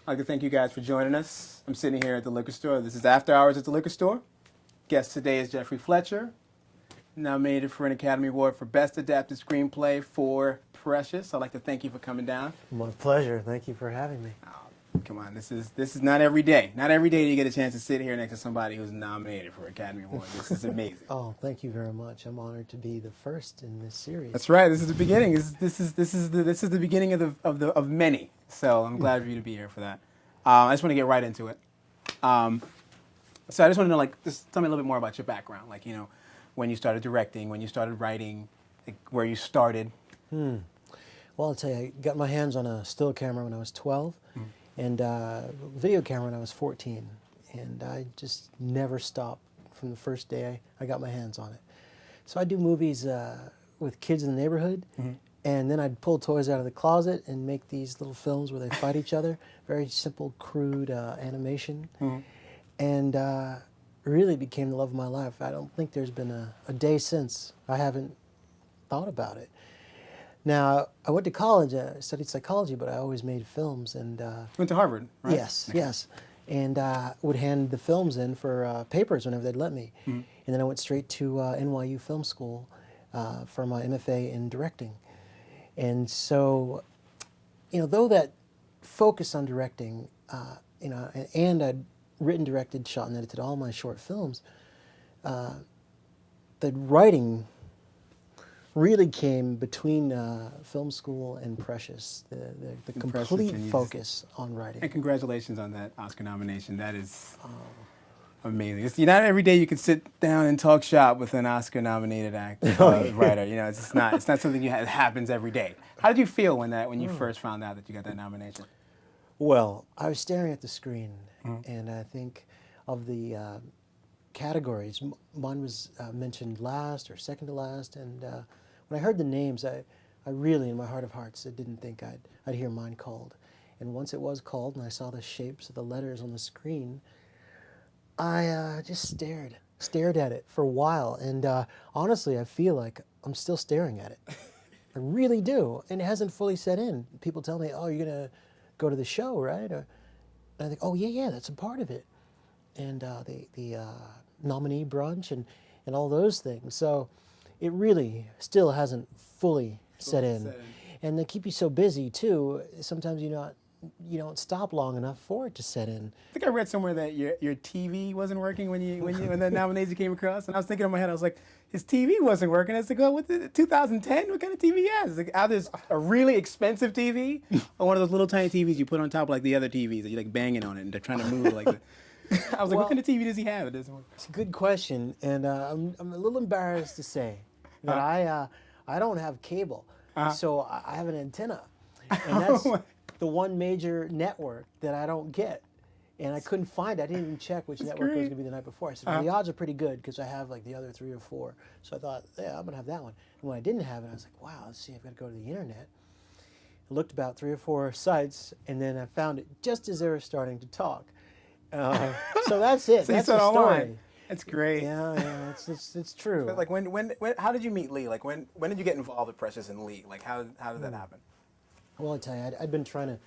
I'd like to thank you guys for joining us. I'm sitting here at the liquor store. This is After Hours at the Liquor Store. Guest today is Geoffrey Fletcher, nominated for an Academy Award for Best Adapted Screenplay for Precious. I'd like to thank you for coming down. My pleasure. Thank you for having me. Oh, come on, this is not every day. Not every day do you get a chance to sit here next to somebody who's nominated for an Academy Award. This is amazing. Oh, thank you very much. I'm honored to be the first in this series. That's right. This is the beginning. This is the beginning of many. So I'm glad for you to be here for that. I just want to get right into it. So I just want to know, just tell me a little bit more about your background. When you started directing, when you started writing, where you started. Well, I'll tell you, I got my hands on a still camera when I was 12, and video camera when I was 14, and I just never stopped from the first day I got my hands on it. So I do movies with kids in the neighborhood, and then I'd pull toys out of the closet and make these little films where they fight each other. Very simple, crude animation, and really became the love of my life. I don't think there's been a day since I haven't thought about it. Now, I went to college, I studied psychology, but I always made films. And went to Harvard, right? Yes, yes. And would hand the films in for papers whenever they'd let me. And then I went straight to NYU Film School for my MFA in directing. And so, though that focus on directing, and I'd written, directed, shot, and edited all my short films, the writing really came between film school and Precious, the complete focus on writing. And congratulations on that Oscar nomination. That is amazing. It's not every day you can sit down and talk shop with an Oscar-nominated writer. It's not something that happens every day. How did you feel when you first found out that you got that nomination? Well, I was staring at the screen, and I think of the categories, mine was mentioned last or second to last, and when I heard the names, I really, in my heart of hearts, I didn't think I'd hear mine called. And once it was called and I saw the shapes of the letters on the screen, I just stared at it for a while, and honestly, I feel like I'm still staring at it. I really do, and it hasn't fully set in. People tell me, oh, you're going to go to the show, right? And I think, oh, yeah, that's a part of it. And the nominee brunch and all those things. So it really still hasn't fully set in. And they keep you so busy, too. Sometimes you don't stop long enough for it to set in. I think I read somewhere that your TV wasn't working when that nomination came across, and I was thinking in my head, I was like, his TV wasn't working. I was like, oh, what, 2010? What kind of TV is? Like, either a really expensive TV or one of those little tiny TVs you put on top of the other TVs that you're banging on it and they're trying to move I was like, what kind of TV does he have? It doesn't work. It's a good question, and I'm a little embarrassed to say that I don't have cable, so I have an antenna, and that's the one major network that I don't get, and I couldn't find it. I didn't even check which network it was going to be the night before. I said, well, the odds are pretty good because I have the other 3 or 4, so I thought, yeah, I'm going to have that one. And when I didn't have it, I was like, wow, let's see, I've got to go to the internet. I looked about 3 or 4 sites, and then I found it just as they were starting to talk. So that's it. So that's the story. Online. That's great. Yeah, it's true. But when how did you meet Lee? When did you get involved with Precious and Lee? How did that happen? Well, I'll tell you, I'd been trying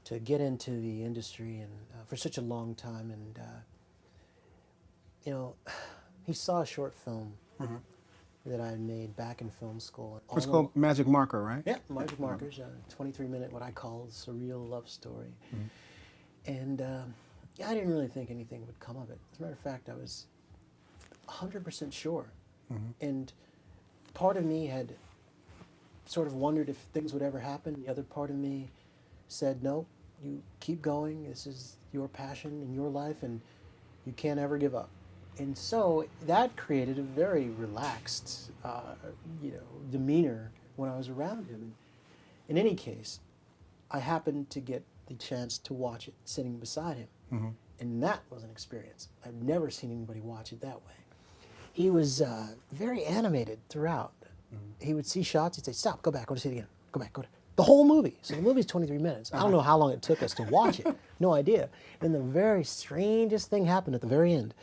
to get into the industry and for such a long time, and he saw a short film that I made back in film school. It's called Magic Marker, right? Yeah, Magic Markers, a 23-minute, what I call surreal love story. And I didn't really think anything would come of it. As a matter of fact, I was 100% sure. And part of me had sort of wondered if things would ever happen. The other part of me said, no, you keep going. This is your passion in your life, and you can't ever give up. And so that created a very relaxed, demeanor when I was around him. In any case, I happened to get the chance to watch it sitting beside him. And that was an experience. I've never seen anybody watch it that way. He was very animated throughout. He would see shots, he'd say, stop, go back, go to see it again. Go back, go to the whole movie. So the movie's 23 minutes. I don't know how long it took us to watch it. No idea. And the very strangest thing happened at the very end.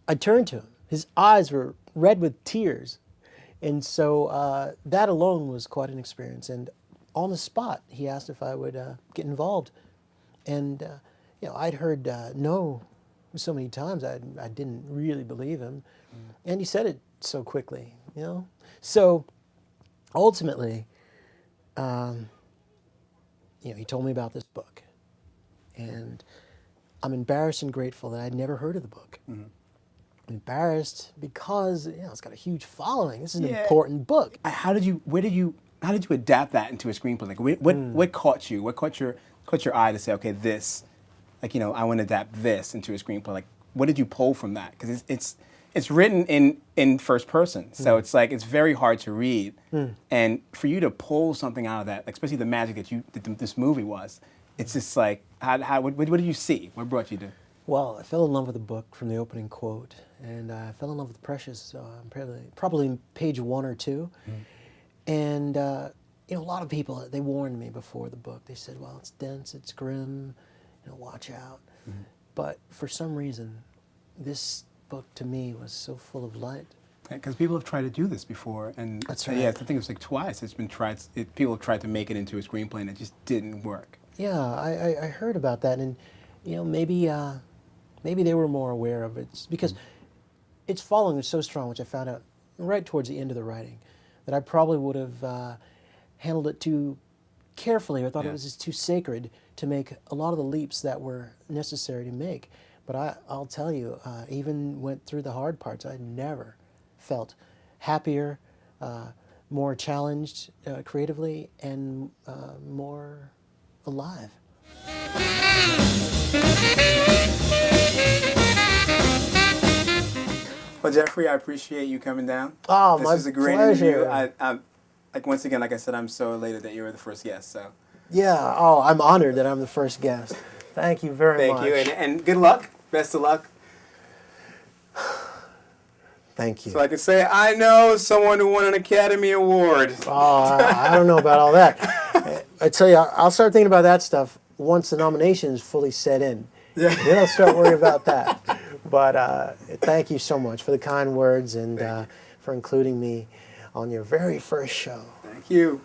I turned to him. His eyes were red with tears. And so that alone was quite an experience. And on the spot, he asked if I would get involved. And I'd heard no so many times I didn't really believe him, and he said it so quickly. So ultimately, he told me about this book, and I'm embarrassed and grateful that I'd never heard of the book. I'm embarrassed because it's got a huge following. This is an important book. How did you adapt that into a screenplay? Like, what caught you? What caught your eye to say, okay, this, I want to adapt this into a screenplay? Like, what did you pull from that? Because it's written in first person, so it's very hard to read. And for you to pull something out of that, especially the magic that this movie was, it's just like, what did you see? What brought you to? Well, I fell in love with the book from the opening quote, and I fell in love with Precious, probably page 1 or 2. And a lot of people, they warned me before the book. They said, well, it's dense, it's grim, watch out. But for some reason, this book to me was so full of light. Because people have tried to do this before, and that's right. Yeah, I think it was twice. It's been tried. People have tried to make it into a screenplay, and it just didn't work. Yeah, I heard about that, and maybe they were more aware of it because its following was so strong, which I found out right towards the end of the writing, that I probably would have handled it too carefully, or thought it was just too sacred to make a lot of the leaps that were necessary to make. But I'll tell you, even went through the hard parts, I never felt happier, more challenged creatively, and more alive. Well, Geoffrey, I appreciate you coming down. Oh, this my was a great pleasure. interview. Once again, like I said, I'm so elated that you were the first guest. So. Yeah. Oh, I'm honored that I'm the first guest. Thank you very much. Thank you, and good luck. Best of luck. Thank you. So I can say, I know someone who won an Academy Award. Oh, I don't know about all that. I tell you, I'll start thinking about that stuff once the nomination is fully set in. Yeah. Then I'll start worrying about that. But thank you so much for the kind words and for including me on your very first show. Thank you.